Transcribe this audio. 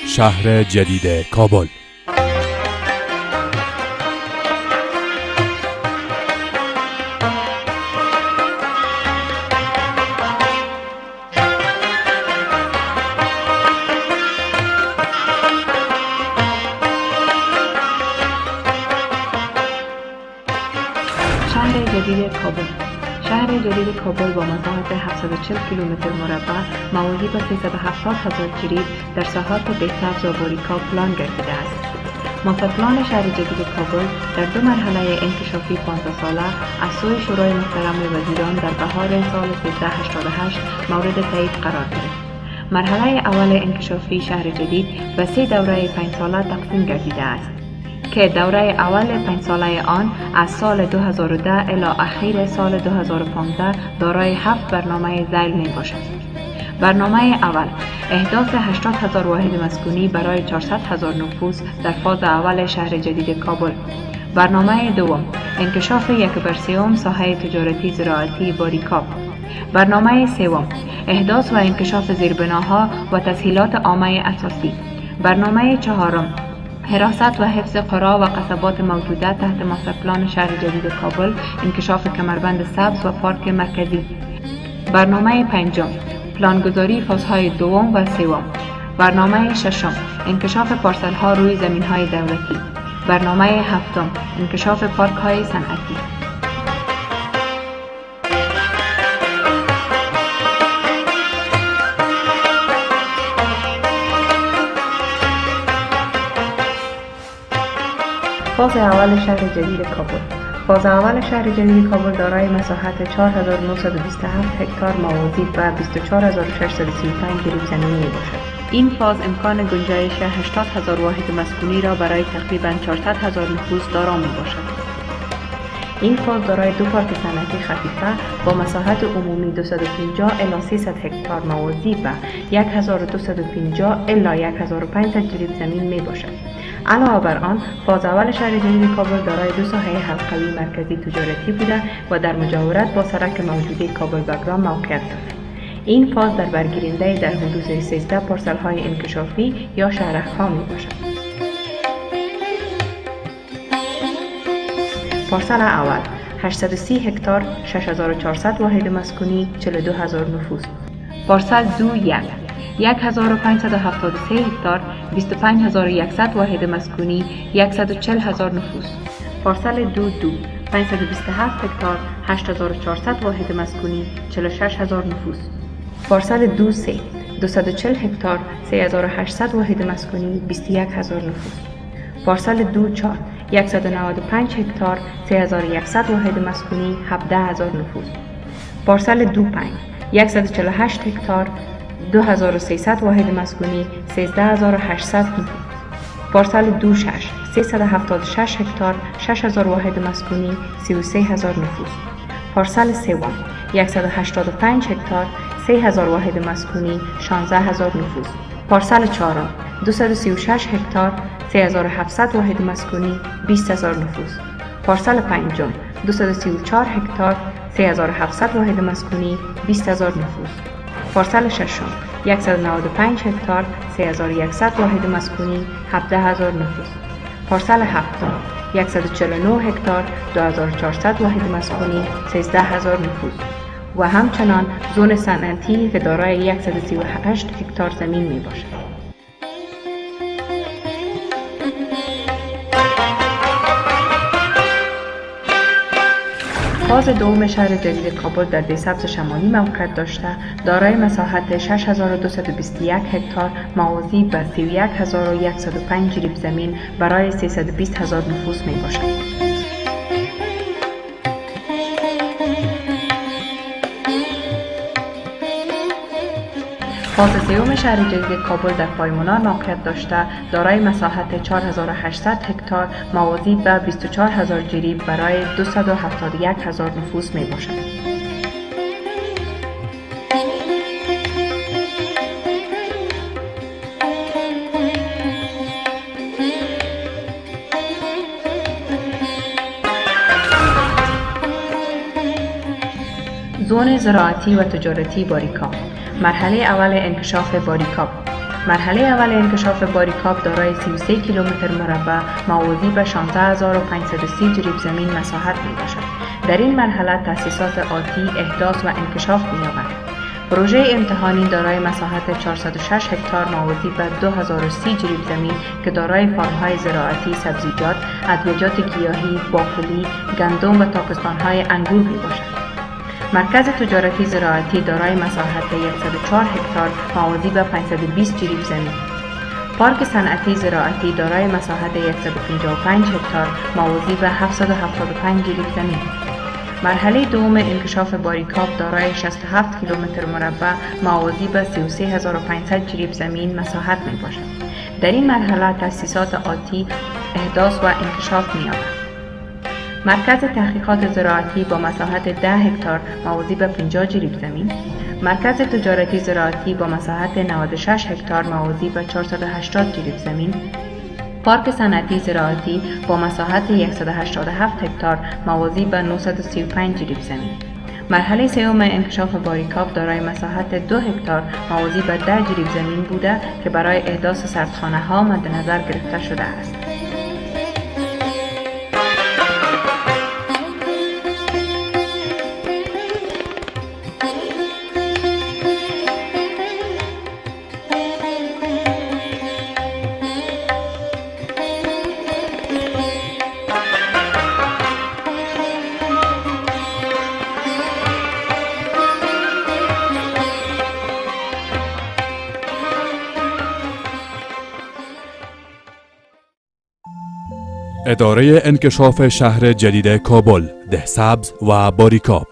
شهر جدید کابل. شهر جدید کابل. شهر جدید کابل با مساحت 740 کیلومتر مربع موازی با 370,000 جریب در ساحات بهسبز و باریکا پلان گردیده است. ماسترپلان شهر جدید کابل در دو مرحله انکشافی 15 ساله از سوی شورای محترم وزیران در بهار سال 1388 مورد تایید قرار گرفت. مرحله اول انکشافی شهر جدید به 3 دوره 5 ساله تقسیم گردیده است که دوره اول 5 ساله آن از سال 2010 الی اخیر سال 2015 دارای 7 برنامه ذیل می باشد. برنامه اول احداث 80,000 واحد مسکونی برای 400,000 نفوس در فاز اول شهر جدید کابل. برنامه دوم انکشاف 1/3 ساحه تجارتی زراعتی باریکا. برنامه سوم احداث و انکشاف زیربناها و تسهیلات عامه اساسی. برنامه چهارم حراست و حفظ قرى و قصبات موجوده تحت ماسترپلان شهر جدید کابل، انکشاف کمربند سبز و پارک مرکزی. برنامه پنجم پلانگذاری فازهای دوم و سوم. برنامه ششم انکشاف پارسل ها روی زمین های دولتی. برنامه هفتم انکشاف پارک های صنعتی. فاز اول شهر جدید کابل. فاز اول شهر جدید کابل دارای مساحت 4927 هکتار موازی و 24635 جریب زمین می باشد. این فاز امکان گنجایش 80,000 واحد مسکونی را برای تقریباً 400,000 نفوس دارا می باشد. این فاز دارای دو پارک صنعتی خفیفه با مساحت عمومی 250 الی 300 هکتار موازی و 1250 الی 1500 جریب زمین می باشد. علاوه بر آن، فاز اول شهر جدید کابل دارای دو ساحه حلقوی مرکزی تجارتی بوده و در مجاورت با سرک موجوده کابل بگرام موقعیت دارد. این فاز در برگیرنده در حدود 13 پارسل های انکشافی یا شهرک‌ها می باشد. پارسل اول 830 هکتار 6400 واحد مسکونی 42,000 نفوس. پارسل دو 1573 هکتار 25100 واحد مسکونی 140,000 نفوس. پارسل دو 527 هکتار 8400 واحد مسکونی 46,000 نفوس. پارسل دو 240 هکتار 3800 واحد مسکونی 21,000 نفوس. پارسل دو 195 هکتار 3100 واحد مسکونی 17,000 نفوس. پارسل دو 148 هکتار 2300 واحد مسکونی 13800 نفوس. پارسل دو 376 هکتار 6000 واحد مسکونی 33000 نفوس. پارسل سوم 185 هکتار 3000 واحد مسکونی 16000 نفوس. پارسل چهارم 236 هکتار 3700 واحد مسکونی 20000 نفوس. پارسل پنجم 234 هکتار 3700 واحد مسکونی 20000 نفوس. پارسل ششم 195 هکتار 3100 واحد مسکونی 17000 نفوس. پارسل هفتم 149 هکتار 2400 واحد مسکونی 13000 نفوس و همچنان زون صنعتی که دارای 138 هکتار زمین می باشد. فاز دوم شهر جدید کابل در بهسبز شمالی موقعیت داشته دارای مساحت 6221 هکتار موازی به 31105 جریب زمین برای 320,000 نفوس می باشد. فاز سوم شهر جدید کابل در پایمانار موقعیت داشته دارای مساحت 4800 هکتار موازی به 24000 جریب برای 271,000 نفوس می باشد. زون زراعتی و تجارتی باریکا. مرحله اول انکشاف باریکا. مرحله اول انکشاف باریکاب دارای 33 کیلومتر مربع موازی به 16530 جریب زمین مساحت می باشد. در این مرحله تأسیسات آتی احداث و انکشاف می یابد. پروژه امتحانی دارای مساحت 406 هکتار موازی به 2030 جریب زمین که دارای فارم‌های زراعتی، سبزیجات، ادویه‌جات گیاهی، باقلی، گندم و تاکستان‌های انگور می باشد. مرکز تجارتی زراعتی دارای مساحت 104 هکتار موازی به 520 جریب زمین. پارک صنعتی زراعتی دارای مساحت 155 هکتار موازی به 775 جریب زمین. مرحله دوم انکشاف باریکاب دارای 67 کیلومتر مربع موازی به 33500 جریب زمین مساحت می باشد. در این مرحله تأسیسات آتی احداث و انکشاف می یابد. مرکز تحقیقات زراعتی با مساحت 10 هکتار موازی به 50 جریب زمین. مرکز تجارتی زراعتی با مساحت 96 هکتار موازی به 480 جریب زمین. پارک صنعتی زراعتی با مساحت 187 هکتار موازی به 935 جریب زمین. مرحله سوم انکشاف باریکاب دارای مساحت 2 هکتار موازی به 10 جریب زمین بوده که برای احداث سردخانه ها مد نظر گرفته شده است. اداره انکشاف شهر جدید کابل، دهسبز و باریکاب